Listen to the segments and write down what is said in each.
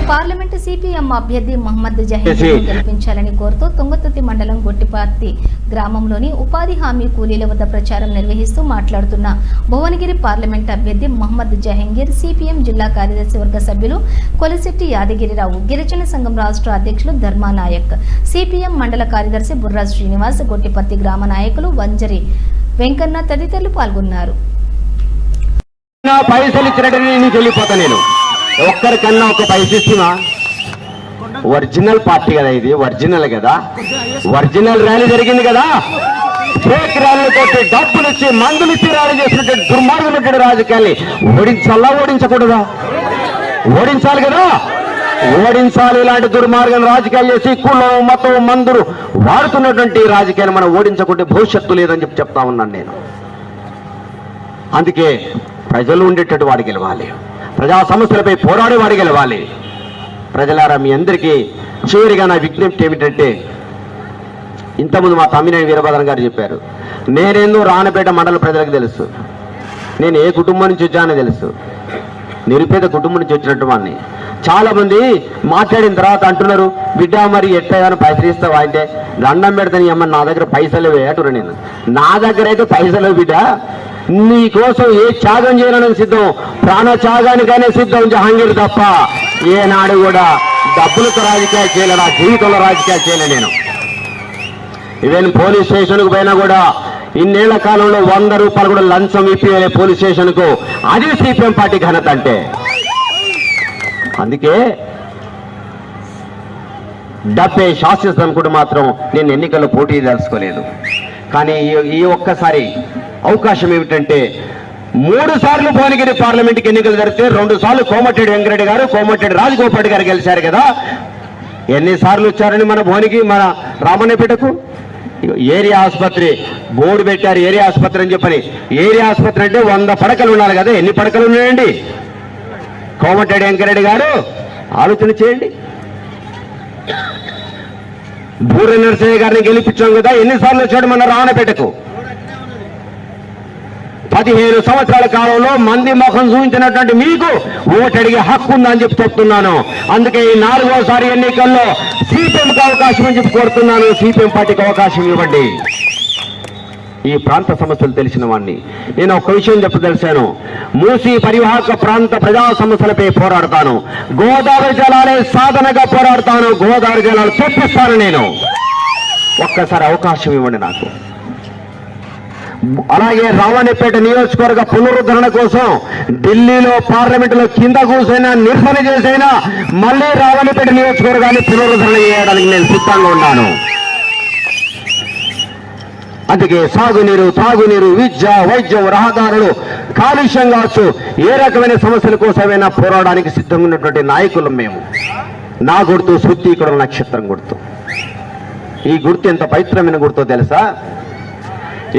Parliament CPM అభ్యర్థి మహమ్మద్ జహీర్ గెలిపించాలని కోరుతూ తుంగతుర్తి మండలం గొట్టిపార్తి గ్రామంలోని ఉపాధి హామీ కూలీల వద్ద ప్రచారం నిర్వహిస్తూ మాట్లాడుతున్న భువనగిరి పార్లమెంట్ అభ్యర్థి మహమ్మద్ జహంగీర్ సిపిఎం జిల్లా కార్యదర్శి వర్గ సభ్యులు కొలిశెట్టి యాదగిరిరావు, గిరిజన సంఘం రాష్ట్ర అధ్యక్షులు ధర్మానాయక్, సిపిఎం మండల కార్యదర్శి బుర్రా శ్రీనివాస్, గొట్టిపర్తి గ్రామ నాయకులు వంజరి వెంకన్న తదితరులు పాల్గొన్నారు. పైసలు ఇచ్చినట్టు వెళ్ళిపోతా నేను ఒక్కరికన్నా ఒక పైసలు ఇస్తున్నా. ఒరిజినల్ పార్టీ కదా, ఇది ఒరిజినల్ కదా, ఒరిజినల్ ర్యాలీ జరిగింది కదా. ఫేక్ ర్యాలీతో డబ్బులు ఇచ్చి మందులు ఇచ్చి ర్యాలీ చేసినట్టు దుర్మార్గం రాజకీయాన్ని ఓడించాలా ఓడించకూడదా? ఓడించాలి కదా, ఓడించాలి. ఇలాంటి దుర్మార్గం రాజకీయాలు చేసి కులం మతం మందులు వాడుతున్నటువంటి రాజకీయాన్ని మనం ఓడించకుంటే భవిష్యత్తు లేదని చెప్పి చెప్తా ఉన్నాను నేను. అందుకే ప్రజలు ఉండేటట్టు వాడు గెలవాలి, ప్రజా సమస్యలపై పోరాడే వాడు గెలవాలి. ప్రజలారా, మీ అందరికీ చివరిగా నా విజ్ఞప్తి ఏమిటంటే, ఇంతకుముందు మా తమ్మినేని వీరభద్రం గారు చెప్పారు, నేనేందో రాణపేట మండల ప్రజలకు తెలుసు, నేను ఏ కుటుంబం నుంచి వచ్చానో తెలుసు, నిరుపేద కుటుంబం నుంచి వచ్చినట్టు వాడిని. చాలా మంది మాట్లాడిన తర్వాత అంటున్నారు, బిడ్డ మరి ఎట్లా పైసలు ఇస్తావా అంటే, దండం పెడతాను అమ్మ, నా దగ్గర పైసలు వేయటున్నా. నేను నా దగ్గర అయితే పైసలు బిడ్డ, నీ కోసం ఏ త్యాగం చేయాలని సిద్ధం, ప్రాణ త్యాగానికైనా సిద్ధం జహాంగీర్ తప్ప ఏనాడు కూడా డబ్బులతో రాజకీయాలు చేయలే, నా జీవితంలో రాజకీయాలు చేయలే నేను. ఈవెన్ పోలీస్ స్టేషన్కు పోయినా కూడా ఇన్నేళ్ల కాలంలో 100 రూపాయలు కూడా లంచం ఇప్పియలే పోలీస్ స్టేషన్కు. అది సిపిఎం పార్టీ ఘనత అంటే. అందుకే డబ్బే శాస్త్రం అనుకుంటూ మాత్రం నేను ఎన్నికల్లో పోటీ తెలుసుకోలేదు. కానీ ఈ ఒక్కసారి అవకాశం ఏమిటంటే, 3 సార్లు భువనగిరి పార్లమెంట్కి ఎన్నికలు జరిగితే 2 సార్లు కోమటిరెడ్డి వెంకరెడ్డి గారు, కోమటిరెడ్డి రాజగోపాల్ గారు గెలిచారు కదా. ఎన్నిసార్లు వచ్చారని మన భువనగిరి, మన రామన్నపేటకు ఏరియా ఆసుపత్రి బోర్డు పెట్టారు, ఏరియా ఆసుపత్రి అని చెప్పని. ఏరియా ఆసుపత్రి అంటే 100 పడకలు ఉండాలి కదా, ఎన్ని పడకలు ఉన్నాయండి? కోమటిరెడ్డి వెంకరెడ్డి గారు ఆలోచన చేయండి. బూర నరసయ్య గారిని గెలిపించాం కదా, ఎన్నిసార్లు వచ్చాడు మన రామన్నపేటకు? 15 సంవత్సరాల కాలంలో మంది ముఖం చూపించినటువంటి మీకు ఓటు అడిగే హక్కు ఉందని చెప్పి చెప్తున్నాను. అందుకే ఈ 4వసారి ఎన్నికల్లో సిపిఎంకి అవకాశం అని చెప్పి కోరుతున్నాను. సిపిఎం పార్టీకి అవకాశం ఇవ్వండి. ఈ ప్రాంత సమస్యలు తెలిసిన వాడిని నేను ఒక విషయం చెప్పదలిచాను. మూసీ పరివాహక ప్రాంత ప్రజా సమస్యలపై పోరాడతాను, గోదావరి జలాలే సాధనగా పోరాడతాను, గోదావరి జలాలు తెప్పిస్తాను నేను. ఒక్కసారి అవకాశం ఇవ్వండి నాకు. అలాగే రావణపేట నియోజకవర్గ పునరుద్ధరణ కోసం ఢిల్లీలో పార్లమెంటులో కింద కూసైనా నిరసన చేసైనా మళ్ళీ రావణపేట నియోజకవర్గాన్ని పునరుద్ధరణ చేయడానికి నేను సిద్ధంగా ఉన్నాను. అందుకే సాగునీరు, తాగునీరు, విద్య, వైద్యం, రహదారులు, కాలుష్యం కావచ్చు, ఏ రకమైన సమస్యల కోసమైనా పోరాడడానికి సిద్ధంగా ఉన్నటువంటి నాయకులు మేము. నా గుర్తు శుద్ధీకరణ నక్షత్రం గుర్తు. ఈ గుర్తు ఎంత పవిత్రమైన గుర్తో తెలుసా?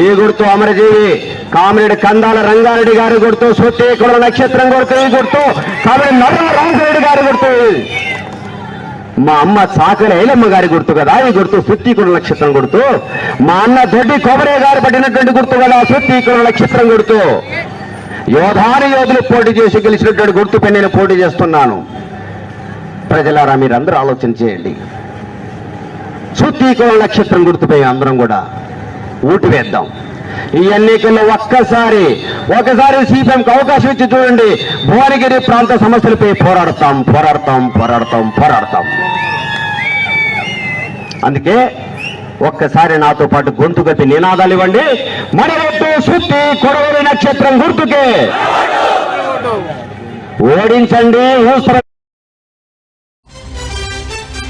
ఈ గుర్తు అమరజీవి కామిరెడ్డి కందాల రంగారెడ్డి గారి గుర్తు, శుద్ధీకరణ నక్షత్రం గుర్తు. ఈ గుర్తు కామిరెడ్డి నర్ర రామరెడ్డి గారి గుర్తు, మా అమ్మ చాకలి ఐలమ్మ గారి గుర్తు కదా ఈ గుర్తు, శుద్ధీకరణ నక్షత్రం గుర్తు. మా అన్న దొడ్డి కొమరే గారు పట్టినటువంటి గుర్తు కదా శుద్ధీకరణ నక్షత్రం గుర్తు. యోధాని యోధులు పోటీ చేసి గెలిచినటువంటి గుర్తుపై నేను పోటీ చేస్తున్నాను. ప్రజలారా, మీరందరూ ఆలోచన చేయండి. శుద్ధీకరణ నక్షత్రం గుర్తుపై అందరం కూడా ఓటు వేద్దాం. ఈ ఎన్నికల్లో ఒకసారి సిపిఎంకి అవకాశం ఇచ్చి చూడండి. భువనగిరి ప్రాంత సమస్యలపై పోరాడతాం పోరాడతాం పోరాడతాం పోరాడతాం. అందుకే ఒక్కసారి నాతో పాటు గొంతు గట్టి నినాదాలు ఇవ్వండి. మన ఓటు శుద్ధీకరణ నక్షత్రం గుర్తుకే. ఓడించండి.